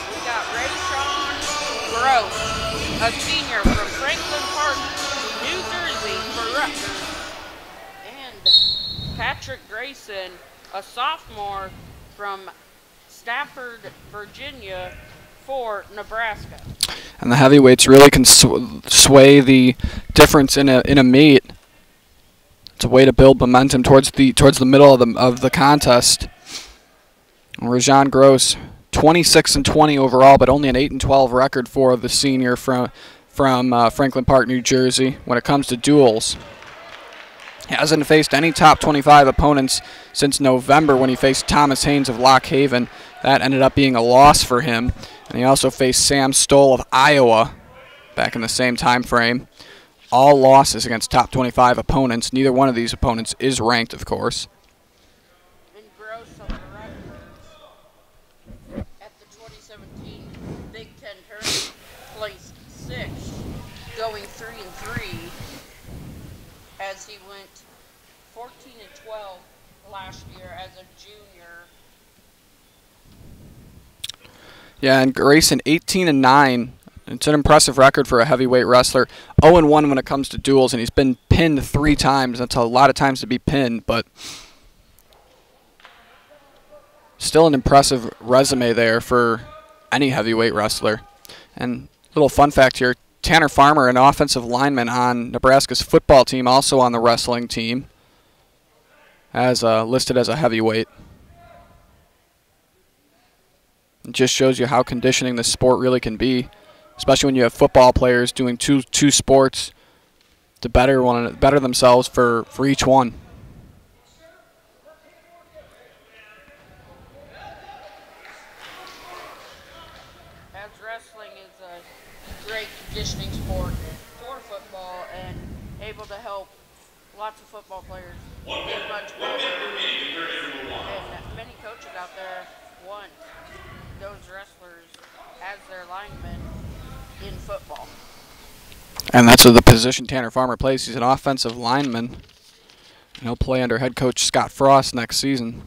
We got Razohnn Gross, a senior from Franklin Park, New Jersey for Rutgers. And Patrick Grayson, a sophomore from Stafford, Virginia for Nebraska. And the heavyweights really can sway the difference in a meet. It's a way to build momentum towards the middle of the contest. Razohnn Gross, 26-20 overall, but only an 8-12 record for the senior from Franklin Park, New Jersey. When it comes to duels, he hasn't faced any top 25 opponents since November when he faced Thomas Haynes of Lock Haven. That ended up being a loss for him. And he also faced Sam Stoll of Iowa back in the same time frame. All losses against top 25 opponents. Neither one of these opponents is ranked, of course. And Gross of the Rutgers at the 2017 Big Ten tournament placed 6th, going 3-3 as he went 14-12 last year as a junior. Yeah, and Grayson, 18-9. It's an impressive record for a heavyweight wrestler. 0-1 when it comes to duels, and he's been pinned 3 times. That's a lot of times to be pinned, but still an impressive resume there for any heavyweight wrestler. And little fun fact here, Tanner Farmer, an offensive lineman on Nebraska's football team, also on the wrestling team, as listed as a heavyweight. It just shows you how conditioning this sport really can be, especially when you have football players doing two sports to better themselves for each one. As wrestling is a great conditioning sport for football and able to help lots of football players get much better. And many coaches out there want those wrestlers as their linemen in football. And that's the position Tanner Farmer plays. He's an offensive lineman, and he'll play under head coach Scott Frost next season.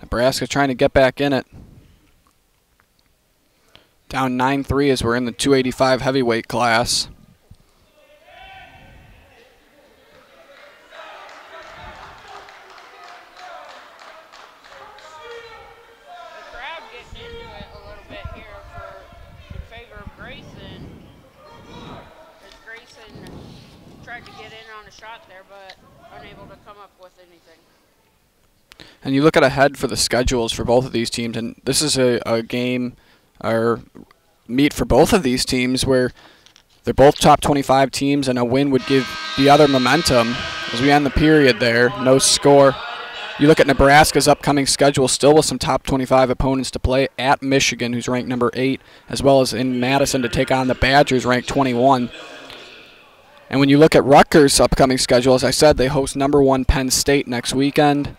Nebraska trying to get back in it. Down 9-3 as we're in the 285 heavyweight class. And you look at ahead for the schedules for both of these teams, and this is a game or meet for both of these teams where they're both top 25 teams, and a win would give the other momentum as we end the period there. No score. You look at Nebraska's upcoming schedule, still with some top 25 opponents to play at Michigan, who's ranked number 8, as well as in Madison to take on the Badgers, ranked 21. And when you look at Rutgers' upcoming schedule, as I said, they host number 1 Penn State next weekend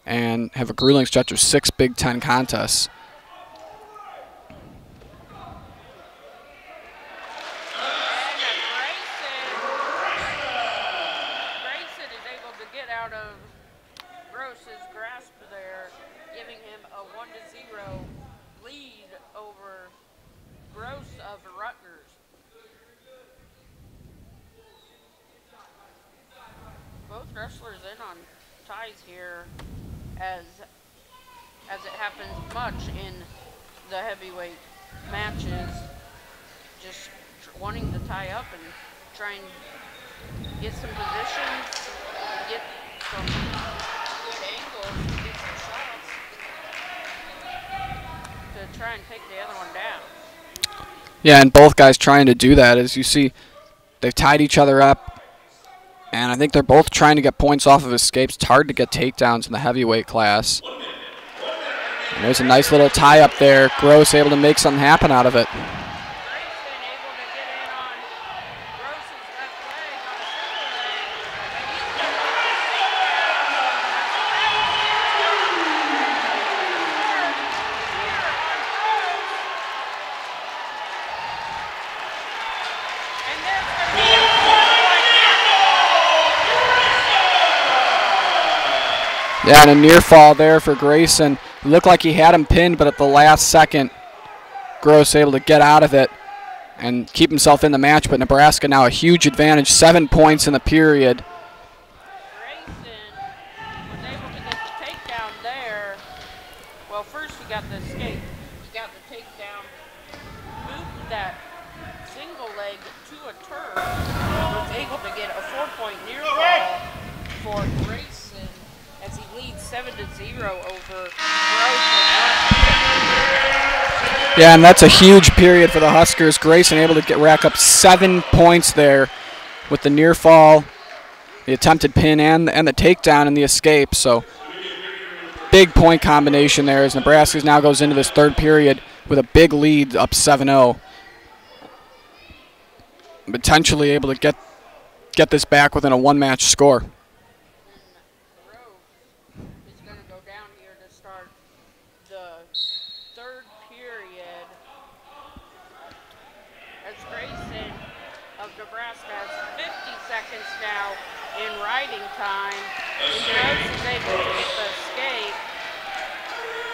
and have a grueling stretch of 6 Big Ten contests. Grayson is able to get out of Gross's grasp there, giving him a 1-0 lead over Gross of Rutgers. Both wrestlers in on ties here, as it happens much in the heavyweight matches, just wanting to tie up and try and get some positions, get some good angles, get some shots to try and take the other one down. Yeah, and both guys trying to do that. As you see, they've tied each other up, and I think they're both trying to get points off of escapes. It's hard to get takedowns in the heavyweight class. And there's a nice little tie up there. Gross able to make something happen out of it. Yeah, and a near fall there for Grayson. It looked like he had him pinned, but at the last second, Gross able to get out of it and keep himself in the match. But Nebraska now a huge advantage, 7 points in the period. Grayson was able to get the takedown there. Well, first he got the escape. He got the takedown, moved that single leg to a turn, was able to get a 4-point near fall for Grayson as he leads 7-0 over Gross. Yeah, and that's a huge period for the Huskers. Grayson able to rack up 7 points there with the near fall, the attempted pin, and the takedown and the escape. So big point combination there as Nebraska now goes into this third period with a big lead, up 7-0. Potentially able to get this back within a one-match score. Is going to go down here to start the third period as Grayson of Nebraska has 50 seconds now in riding time. Gross is able to get the escape,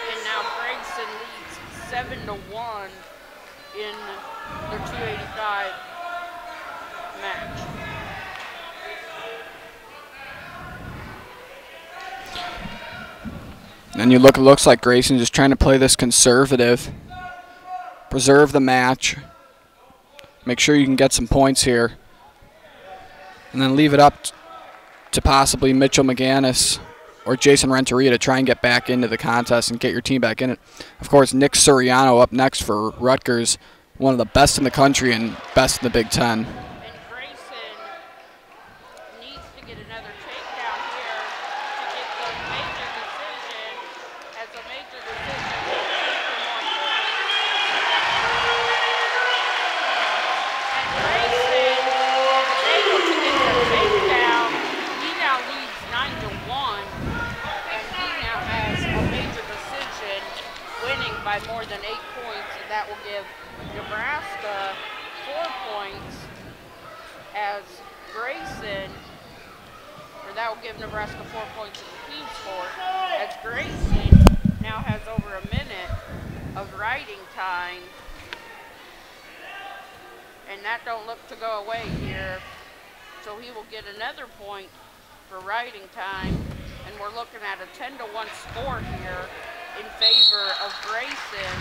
and now Grayson leads 7-1 in the 285 match. And it looks like Grayson just trying to play this conservative, preserve the match, make sure you can get some points here, and then leave it up to possibly Mitchell McGannis or Jason Renteria to try and get back into the contest and get your team back in it. Of course, Nick Suriano up next for Rutgers, one of the best in the country and best in the Big Ten. And Grayson needs to get another takedown here to get the major decision, as a major decision will take for more points. And Grayson is able to get the takedown. He now leads 9-1, and he now has a major decision, winning by more than 8 points, and that will give Nebraska 4 points as Grayson, or that will give Nebraska 4 points in the team score, as Grayson now has over a minute of riding time, and that don't look to go away here, so he will get another point for riding time, and we're looking at a 10-1 score here in favor of Grayson,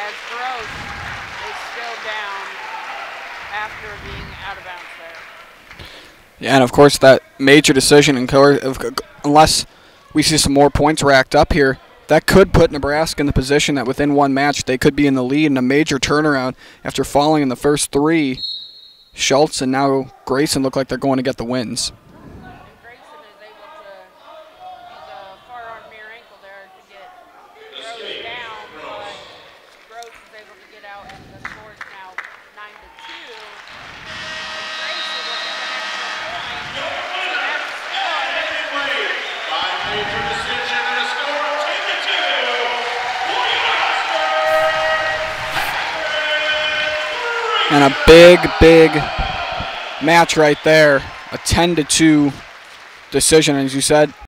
as Gross is still down after being out of bounds there. Yeah, and of course that major decision, unless we see some more points racked up here, that could put Nebraska in the position that within one match they could be in the lead in a major turnaround after falling in the first three. Schultz and now Grayson look like they're going to get the wins. Grayson is able to use a forearm near ankle there to get Gross down, but Gross is able to get out, and the score is now 9-2. And Grayson will get an extra point. By major decision and a score of 10-2. And a big match right there, a 10-2 decision, as you said.